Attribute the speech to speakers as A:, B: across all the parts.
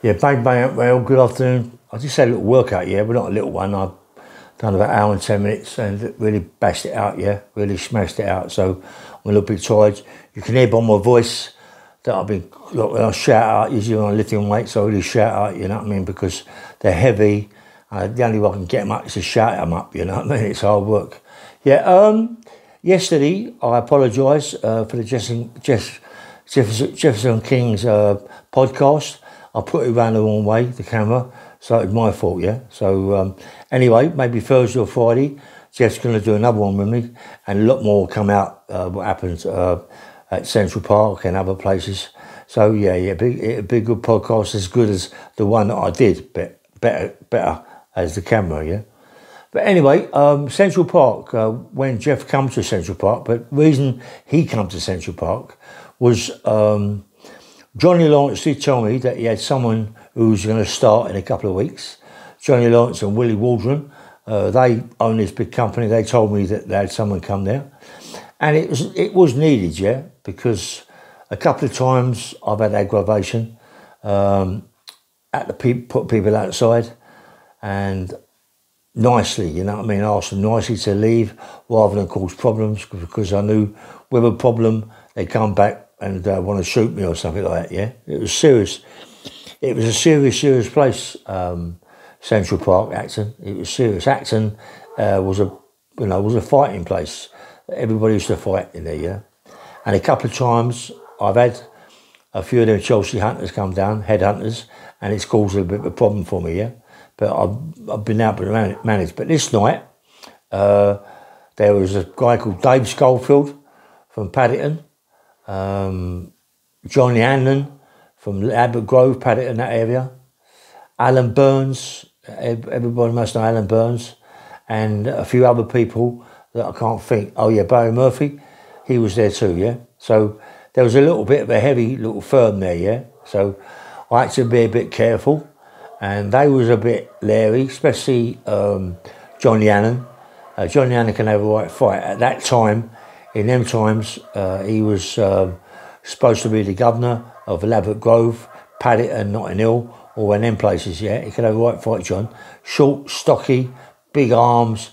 A: Yeah, bang, bang, well, good afternoon. I just had a little workout, yeah, but not a little one. I've done about an hour and 10 minutes and really bashed it out, yeah, really smashed it out. So I'm a little bit tired. You can hear by my voice that I've been, like, when I shout out, usually when I'm lifting weights, I really shout out, you know what I mean, because they're heavy. The only way I can get them up is to shout them up, you know what I mean? It's hard work. Yeah, yesterday I apologise for the Jefferson King's podcast. I put it around the wrong way, the camera, so it's my fault, yeah? So anyway, maybe Thursday or Friday, Jeff's going to do another one with me, and a lot more will come out, what happens at Central Park and other places. So yeah, it'll be a good podcast, as good as the one that I did, but better as the camera, yeah? But anyway, Central Park, when Jeff comes to Central Park, but the reason he come to Central Park was Johnny Lawrence did tell me that he had someone who was going to start in a couple of weeks. Johnny Lawrence and Willie Waldron, they own this big company. They told me that they had someone come there. And it was needed, yeah, because a couple of times I've had aggravation at put people outside, and nicely, you know what I mean, asked them nicely to leave rather than cause problems, because I knew with a problem they come back and want to shoot me or something like that, yeah. It was serious. It was a serious place, Central Park, Acton. It was serious. Acton was a fighting place. Everybody used to fight in there, yeah. And a couple of times I've had a few of them Chelsea hunters come down, headhunters, and it's caused a bit of a problem for me, yeah. But I've been able to manage. But this night, there was a guy called Dave Scoldfield from Paddington, John Hadlend from Abbott Grove, Paddington, that area, Alan Burns, everybody must know Alan Burns, and a few other people that I can't think. Oh yeah, Barry Murphy, he was there too, yeah. So there was a little bit of a heavy little firm there, yeah. So I had to be a bit careful, and they was a bit leery, especially Johnny Hadlend. Johnny Hadlend can have a right fight. At that time, in them times, he was supposed to be the governor of Abbott Grove, Paddington, Notting Hill, all in them places, yeah. He could have a right fight, John. Short, stocky, big arms,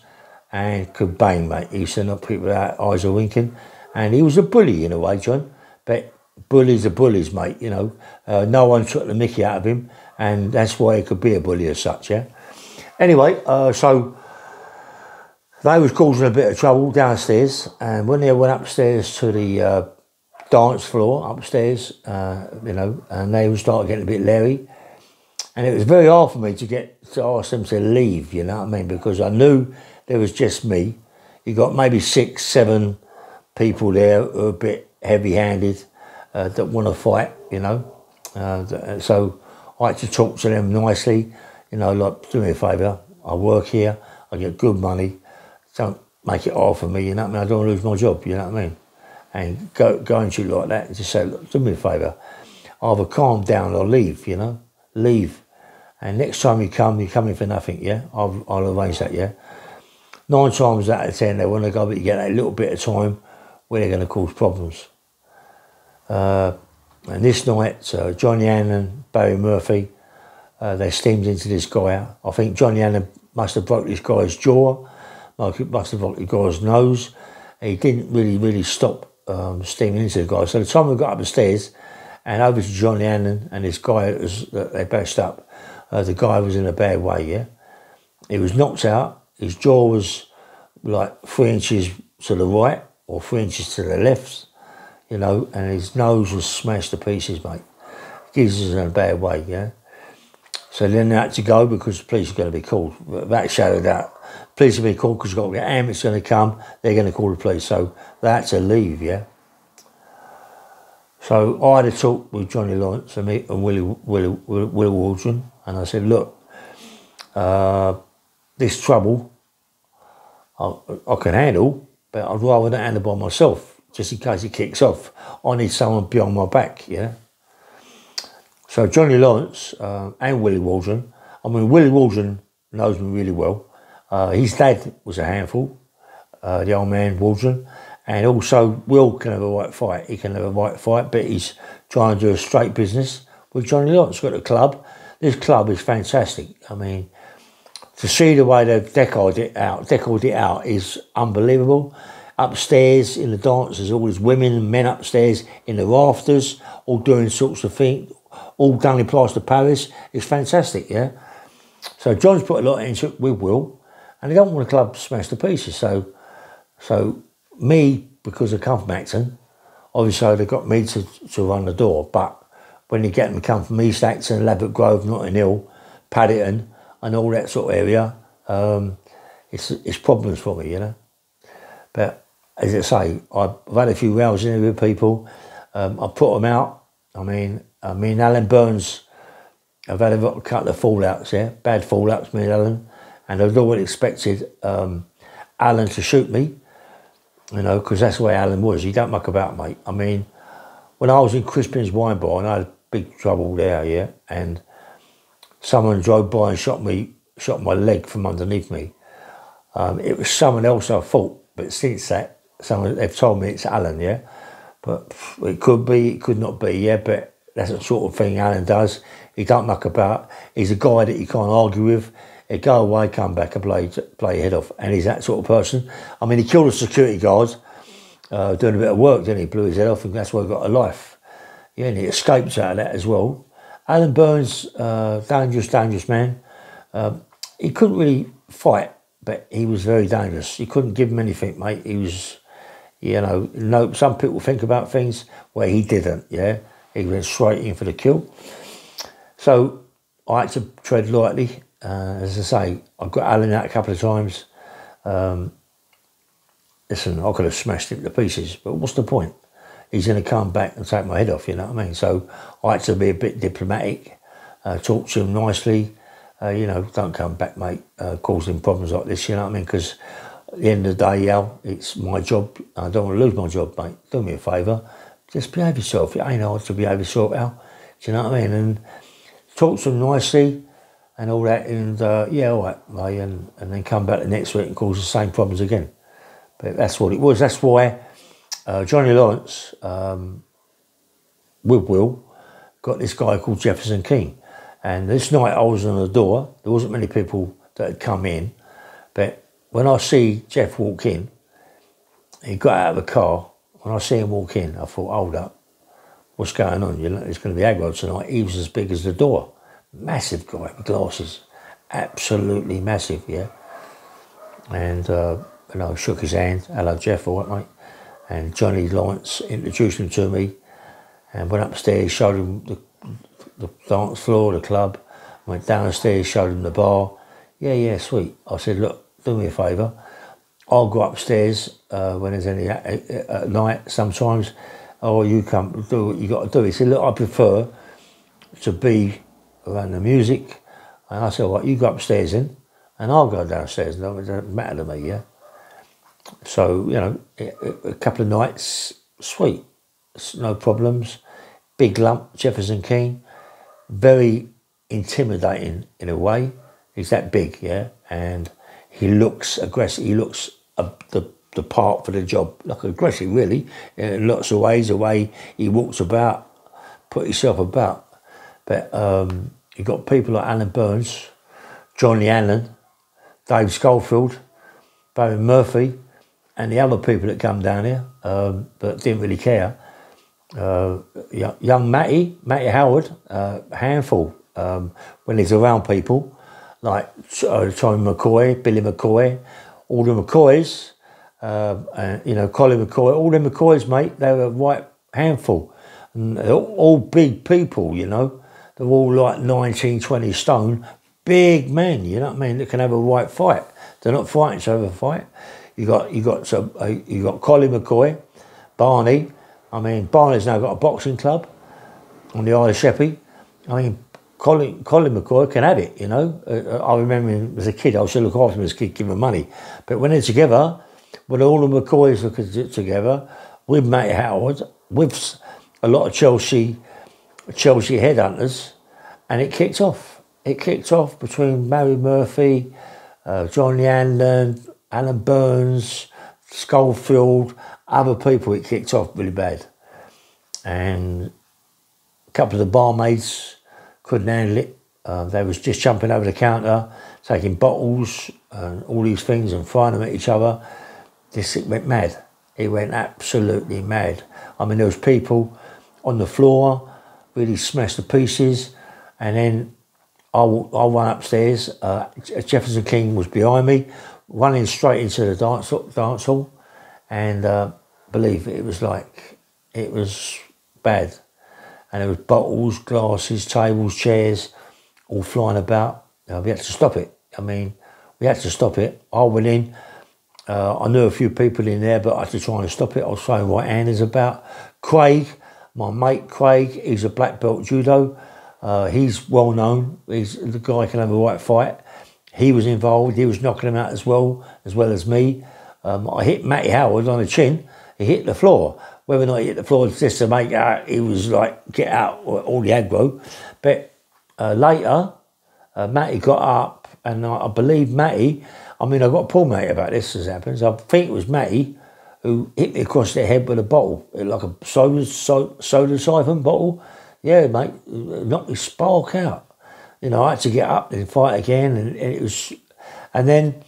A: and could bang, mate. He used to knock people out, eyes are winking. And he was a bully in a way, John. But bullies are bullies, mate, you know. No one took the mickey out of him, and that's why he could be a bully as such, yeah. Anyway, so they was causing a bit of trouble downstairs, and when they went upstairs to the dance floor upstairs, you know, and they would start getting a bit leery, and it was very hard for me to ask them to leave, you know what I mean, because I knew there was just me. You got maybe 6, 7 people there who are a bit heavy-handed, that want to fight, you know. So I had to talk to them nicely, you know, like, do me a favour, I work here, I get good money, don't make it hard for me, you know what I mean, I don't want to lose my job, you know what I mean. And going to you like that and just say, look, do me a favour, either calm down or leave, you know, leave. And next time you come in for nothing, yeah, I'll arrange that, yeah. 9 times out of 10 they want to go, but you get a little bit of time where they're going to cause problems. And this night, Johnny Hadlend, Barry Murphy, they steamed into this guy. I think Johnny Hadlend must have broke this guy's jaw, must have broke the guy's nose. He didn't really stop steaming into the guy. So the time we got up the stairs and over to Johnny Hadlend and this guy they bashed up, the guy was in a bad way, yeah. He was knocked out. His jaw was like 3 inches to the right or 3 inches to the left, you know, and his nose was smashed to pieces, mate. Jesus in a bad way, yeah. So then they had to go because the police are going to be called. That shadowed out. Police will be called because you've got to get ambulance going to come. They're going to call the police. So they had to leave, yeah. So I had a talk with Johnny Lawrence and Willie Waldron, and I said, look, this trouble I can handle, but I'd rather not handle by myself, just in case it kicks off. I need someone behind my back, yeah. So Johnny Lawrence and Willie Waldron, I mean, Willie Waldron knows me really well. His dad was a handful, the old man Waldron, and also Will can have a right fight. He can have a right fight, but he's trying to do a straight business with Johnny Lawrence. Got a club, this club is fantastic. I mean, to see the way they've decorated it out is unbelievable. Upstairs in the dance, there's all these women and men upstairs in the rafters, all doing sorts of things, all done in plaster Paris. It's fantastic, yeah. So John's put a lot into it with Will, and they don't want the club smashed to pieces. So me, because I come from Acton, obviously they got me to run the door. But when you get them to come from East Acton, Ladbroke Grove, Notting Hill, Paddington, and all that sort of area, it's problems for me, you know. But as I say, I've had a few rows in there with people. I put them out. I mean, Alan Burns, I've had a couple of fallouts there, bad fallouts, me and Alan, and I'd always expected Alan to shoot me, you know, because that's the way Alan was. He don't muck about, mate. I mean, when I was in Crispin's wine bar, and I had big trouble there, yeah, and someone drove by and shot my leg from underneath me. It was someone else I thought, but since that, they've told me it's Alan, yeah. But it could be, it could not be, yeah. But that's the sort of thing Alan does. He don't muck about. He's a guy that you can't argue with. He'd go away, come back and play your head off. And he's that sort of person. I mean, he killed a security guard doing a bit of work, didn't he? Blew his head off, and that's why he got a life. Yeah, and he escaped out of that as well. Alan Burns, dangerous man. He couldn't really fight, but he was very dangerous. You couldn't give him anything, mate. He was, you know, some people think about things where he didn't, yeah. He went straight in for the kill. So I had to tread lightly. As I say, I've got Alan out a couple of times. Listen, I could have smashed him to pieces, but what's the point? He's going to come back and take my head off, you know what I mean? So I had to be a bit diplomatic, talk to him nicely. You know, don't come back, mate, causing problems like this, you know what I mean? Because at the end of the day, Al, it's my job. I don't want to lose my job, mate. Do me a favour. Just behave yourself. It ain't hard to behave yourself, Al. Do you know what I mean? And talk to him nicely and all that. And, yeah, all right, mate. And then come back the next week and cause the same problems again. But that's what it was. That's why Johnny Lawrence, with Will, got this guy called Jefferson King. And this night I was on the door. There wasn't many people that had come in. But when I see Jeff walk in, he got out of the car. When I see him walk in, I thought, hold up, what's going on? You know, it's going to be aggro tonight. He was as big as the door. Massive guy with glasses. Absolutely massive, yeah. And, you know, shook his hand. Hello, Jeff, all right, mate? And Johnny Lawrence introduced him to me and went upstairs, showed him the dance floor, the club, went downstairs, showed him the bar. Yeah, sweet. I said, look, do me a favour. I'll go upstairs when there's any at night sometimes. Or you come, do what you got to do. He said, look, I prefer to be around the music. And I said, all right, you go upstairs then, and I'll go downstairs. No, it doesn't matter to me, yeah. So, you know, a couple of nights, sweet, no problems. Big lump, Jefferson King, very intimidating in a way. He's that big, yeah, and he looks aggressive. He looks the part for the job, like aggressive, really, in lots of ways. The way he walks about, put himself about. But you got people like Alan Burns, Johnny Hadlend, Dave Scoldfield, Barry Murphy, and the other people that come down here, but didn't really care. Young Matty Howard, handful when he's around people, like Tommy McCoy, Billy McCoy, all the McCoys, and, you know, Colin McCoy, all the McCoys, mate, they were a right handful. And they're all big people, you know. They're all like 19, 20 stone, big men, you know what I mean, that can have a right fight. They're not fighting to have a fight. You got Colin McCoy, Barney. I mean, Barney's now got a boxing club on the Isle of Sheppey. I mean, Colin McCoy can have it, you know. I remember him as a kid. I used to look after him as a kid, give him money. But when they're together, when all the McCoys look together, with Matty Howard, with a lot of Chelsea headhunters, and it kicked off. It kicked off between Barry Murphy, Johnny Hadlend, Alan Burns, Scoldfield, other people. It kicked off really bad. And a couple of the barmaids couldn't handle it. They was just jumping over the counter, taking bottles and all these things and throwing them at each other. This went mad. It went absolutely mad. I mean, there was people on the floor, really smashed to pieces, and then I ran upstairs. Jefferson King was behind me, running straight into the dance hall, and believe it was bad. And there was bottles, glasses, tables, chairs, all flying about. We had to stop it. I mean, we had to stop it. I went in. I knew a few people in there, but I had to try and stop it. I was throwing right-handers about. Craig, my mate Craig, he's a black belt judo. He's well known. He's the guy who can have a right fight. He was involved. He was knocking him out as well as me. I hit Matty Howard on the chin. He hit the floor. Whether or not he hit the floor just to make out, he was like, get out, all the aggro. But later, Matty got up, and I believe Matty, I mean, I got to pull Matty about this as happens. I think it was Matty who hit me across the head with a bottle, like a soda siphon bottle. Yeah, mate, knocked me spark out. You know, I had to get up and fight again, and it was... And then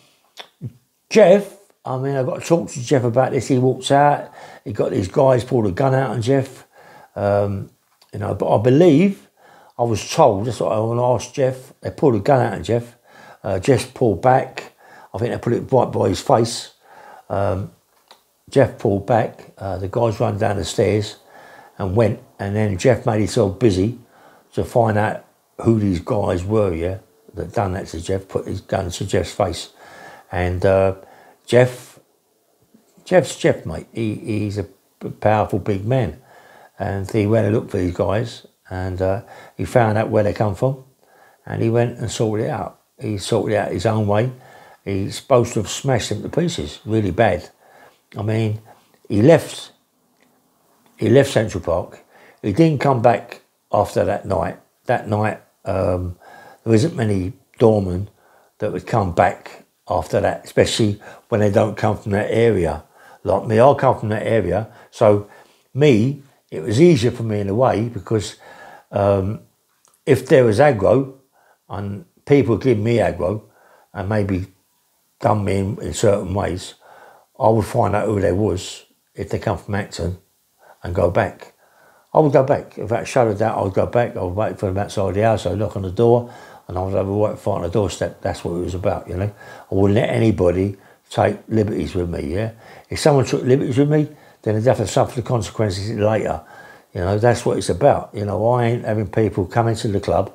A: Jeff, I mean, I got to talk to Jeff about this. He walks out, he got these guys pulled a gun out on Jeff. You know, but I believe, I was told, that's what I want to ask Jeff, they pulled a gun out on Jeff. Jeff pulled back. I think they put it right by his face. Jeff pulled back. The guys ran down the stairs and went, and then Jeff made himself busy to find out who these guys were, yeah, that done that to Jeff, put his gun to Jeff's face. And Jeff's Jeff, mate. He's a powerful big man. And he went and looked for these guys, and he found out where they come from, and he went and sorted it out. He sorted it out his own way. He's supposed to have smashed them to pieces, really bad. I mean, he left Central Park. He didn't come back after that night. That night, there isn't many doormen that would come back after that, especially when they don't come from that area. Like me, I come from that area, so me, it was easier for me in a way, because if there was aggro, and people give me aggro, and maybe done me in certain ways, I would find out who they was if they come from Acton and go back. I would go back. If that shut it down, I would go back. I would wait for them outside the house. I would knock on the door, and I would have a right fight on the doorstep. That's what it was about, you know. I wouldn't let anybody take liberties with me, yeah. If someone took liberties with me, then they'd have to suffer the consequences later. You know, that's what it's about. You know, I ain't having people come into the club,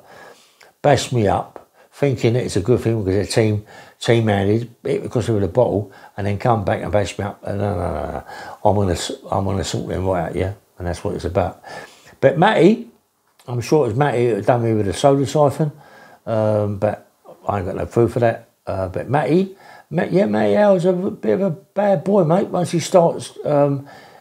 A: bash me up, thinking that it's a good thing because they're team-handed, hit because of the bottle, and then come back and bash me up. No. I'm gonna sort them right out, yeah. And that's what it's about. But Matty, I'm sure it was Matty who had done me with a soda siphon, but I ain't got no proof of that. But Matty Howard's a bit of a bad boy, mate. Once he starts,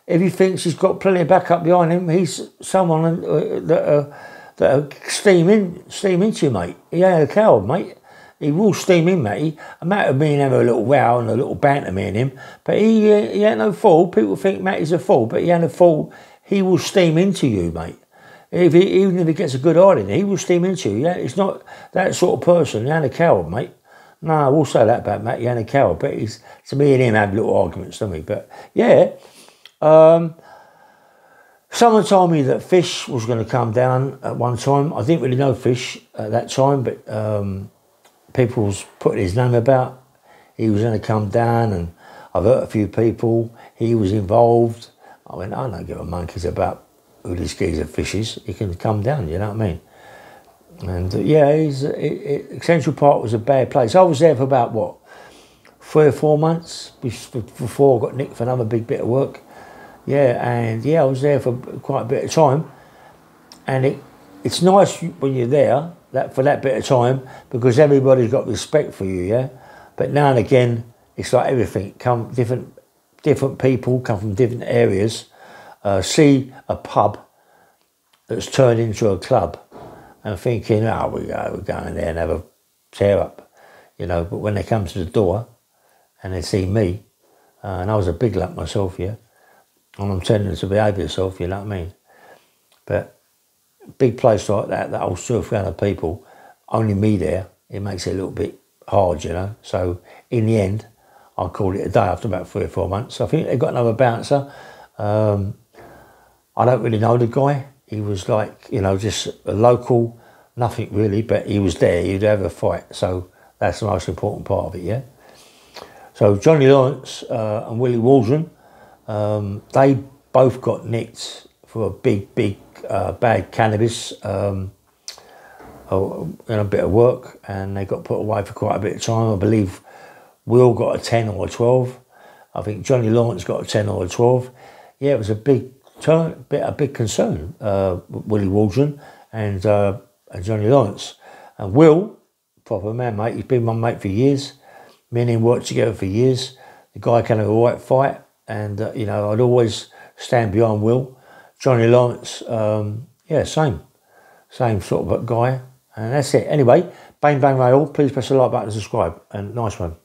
A: if he thinks he's got plenty of backup behind him, he's someone that steam into you, mate. He ain't a coward, mate. He will steam in, Matty. A matter of me and have a little row and a little banter, me and him. But he ain't no fool. People think Matty's a fool, but he ain't a fool. He will steam into you, mate. Even if he gets a good hiding, he will steam into you. Yeah, it's not that sort of person. He ain't a coward, mate. No, I will say that about Matt. He ain't a coward. But to me and him have little arguments, don't we? But yeah, someone told me that Fish was going to come down at one time. I didn't really know Fish at that time, but people was putting his name about. He was going to come down, and I've heard a few people. He was involved. I went, I don't give a monkeys about who this geezer Fish is. He can come down, you know what I mean? And yeah, Central Park was a bad place. I was there for about, 3 or 4 months before I got nicked for another big bit of work. Yeah, and yeah, I was there for quite a bit of time. And it's nice when you're there for that bit of time, because everybody's got respect for you, yeah? But now and again, it's like everything. Different people come from different areas, see a pub that's turned into a club, and thinking, we're going there and have a tear up, you know. But when they come to the door and they see me, and I was a big lump myself, yeah, and I'm telling them to behave yourself, you know what I mean? But big place like that holds 200 or 300 people, only me there, it makes it a little bit hard, you know. So in the end, I called it a day after about 3 or 4 months. I think they got another bouncer. I don't really know the guy. He was like, you know, just a local, nothing really, but he was there. He'd have a fight. So that's the most important part of it, yeah. So Johnny Lawrence and Willie Waldron, they both got nicked for a big, bad cannabis, in a bit of work, and they got put away for quite a bit of time. I believe Will got a 10 or a 12. I think Johnny Lawrence got a 10 or a 12. Yeah, it was a big concern, Willie Waldron and Johnny Lawrence. And Will, proper man, mate, he's been my mate for years. Me and him worked together for years. The guy can have a right fight, and you know, I'd always stand behind Will. Johnny Lawrence, yeah, same sort of guy, and that's it. Anyway, bang bang Ray all. Please press the like button and subscribe, and nice one.